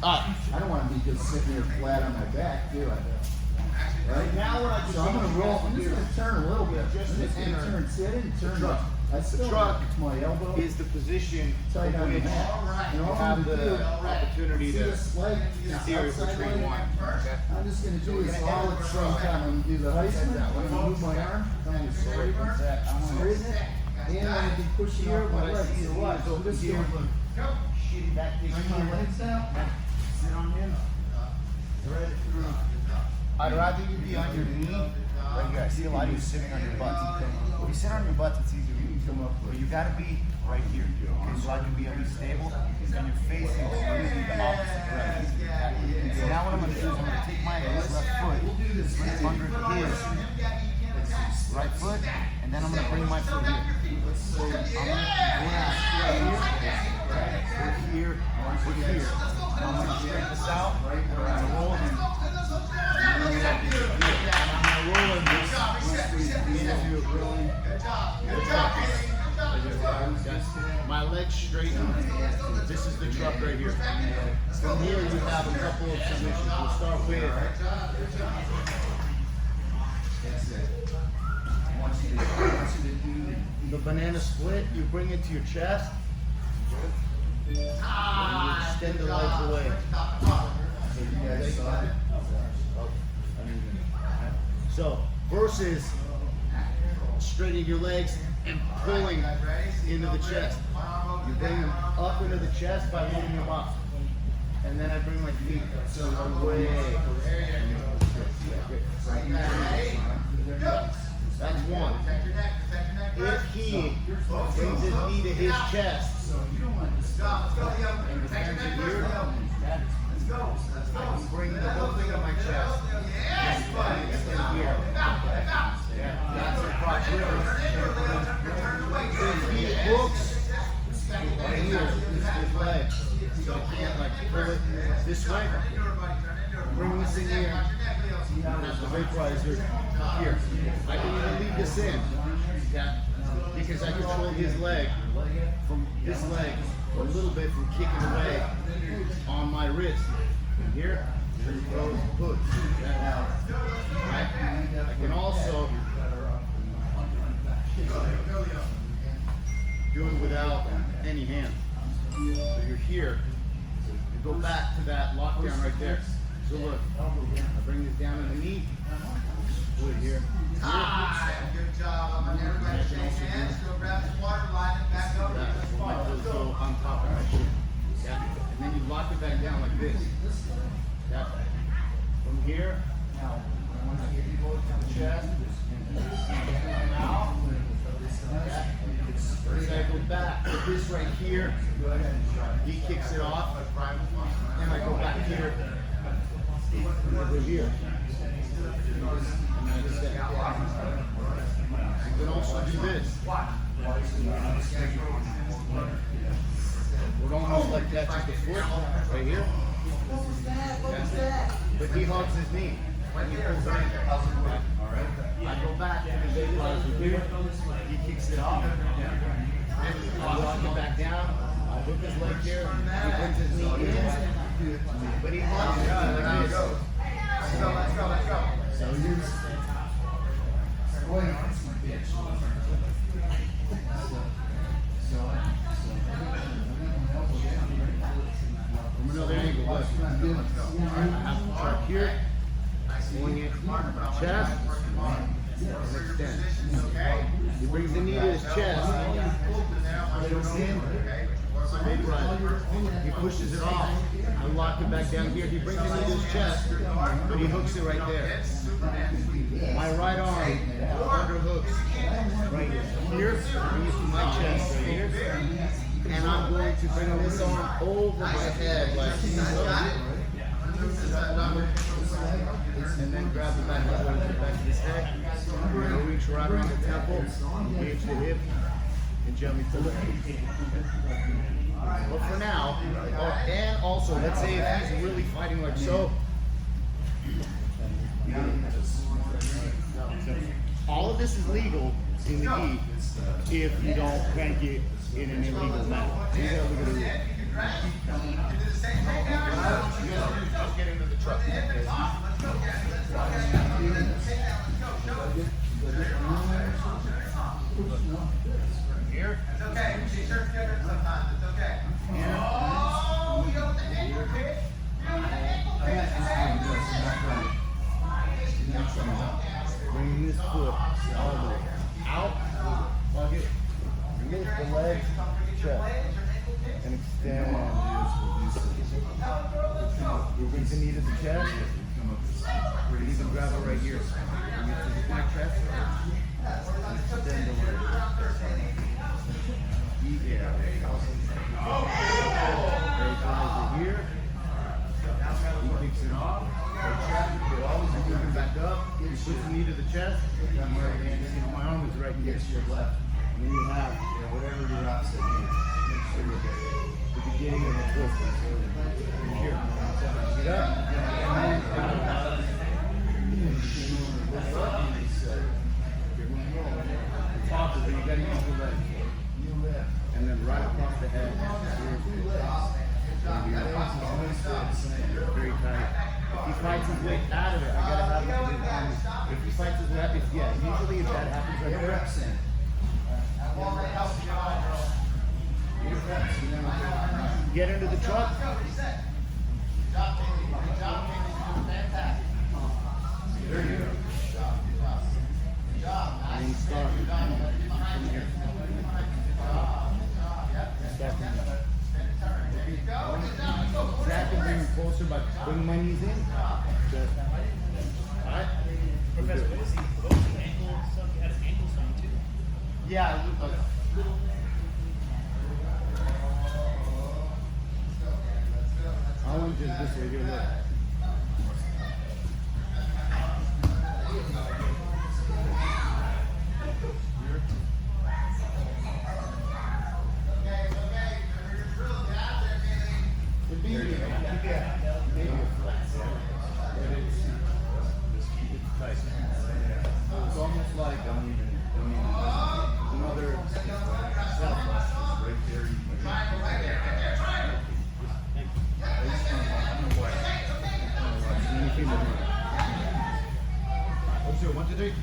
I don't want to be just sitting here flat on my back, do I? Right? Now what I just So I'm gonna roll. I'm just gonna turn a little bit. Just I'm just to gonna enter turn, see, I didn't turn. truck. I still truck it's my elbow. is the position Tight from on the which mat. And you all I'm have gonna do, the opportunity see to this leg, steer which outside way leg? you want. Okay? I'm just gonna do this all at the same time. I'm gonna do the Heisman. I'm gonna move my arm. I'm gonna straighten it. Straighten it. And I'm gonna be pushing Here, up my what I legs. see So is watch. I'm just here, going. look. Shitty back kick. Bring my legs down. Sit on him. Right through. I'd rather you be on your knee. Right here, I see a lot of you sitting on your butts. If you sit on your butts, it's easier. You can come up, but you gotta be right here. Okay, so I can be at least stable, and you're facing completely the opposite direction. So now what I'm gonna do is I'm gonna take my left foot, bring it under his right foot, and then I'm gonna bring my foot here. So I'm gonna grab right here, foot here. I'm gonna straighten this out, I'm gonna roll him. I'm gonna roll him into rolling. My legs straighten. This is the truck right here. From here you have a couple of submissions. We'll start with the banana split. You bring it to your chest. And you extend the legs away. So versus straightening your legs and pulling into the chest. You bring them up into the chest by moving them up. And then I bring my feet away. That's one. If he brings his knee to his chest and returns it here, I can bring the whole thing on my chest. And extend here. That's the crotch river. If he hooks right here, his leg, so I can't like pull it this way. Bring this in here. The vaporizer here. I can even leave this in, because I control his leg from this leg a little bit from kicking away on my wrist. And here, goes hook. I can also do it without any hand. So you're here. You go back to that lockdown right there. So look, I bring this down to the knee. Put it here. Good job. Everybody shake hands. Go grab the water line and back over. My toes go on top of my shit. Yeah. And then you lock it back down like this. Yeah. From here, the chest. Now, as I go back, this right here, he kicks it off, and I go back here, and I go here. And I just step back. You can also do this. It almost like catches the foot right here. But he hugs his knee when he pulls it in. I go back and the vaporizer here. He kicks it off. I lock it back down. I hook his leg here. He brings his knee in. But he hugs his knee like this. Let's go. So you're. From another angle, look. I have the truck here. Going in chest. And extend. He brings the knee to his chest. Goes in. Vaporizer. He pushes it off. I lock it back down here. He brings the knee to his chest, but he hooks it right there. My right arm under hooks right here. Bring it to my chest right here. And I'm going to bring this arm over my head like so. And then grab the back of his head. I'm going to reach right around the temple, engage the hip, and gently pull it. But for now, and also, let's say if he's really fighting like so, all of this is legal in the gi if you don't crank it in an illegal manner. You gotta look at it. foot all the way out, plug it, lift the leg, chest, and extend. We're going to knee to the chest. You can grab it right here. You can my chest. Extend the leg. Yeah. Over here. He picks it off. You're always moving back up. He puts the knee to the chest. My arm is right here. Left. And then you have whatever your opposite is. The beginning of the twist. Here. Get up. And then top of it, you gotta use the leg. And then right across the head. Very tight. If he fights his way out of it, I gotta have him. If he fights his way out, usually if that happens right there. Get into the truck. There you go. And you start from here. Zach can bring me closer by bringing my knees in. Just, alright? Professor, what was the ankle stuff? You had his ankle song too. Yeah, it looked like I want just this way here, look. It's almost like another Let's do it. 1, 2, 3.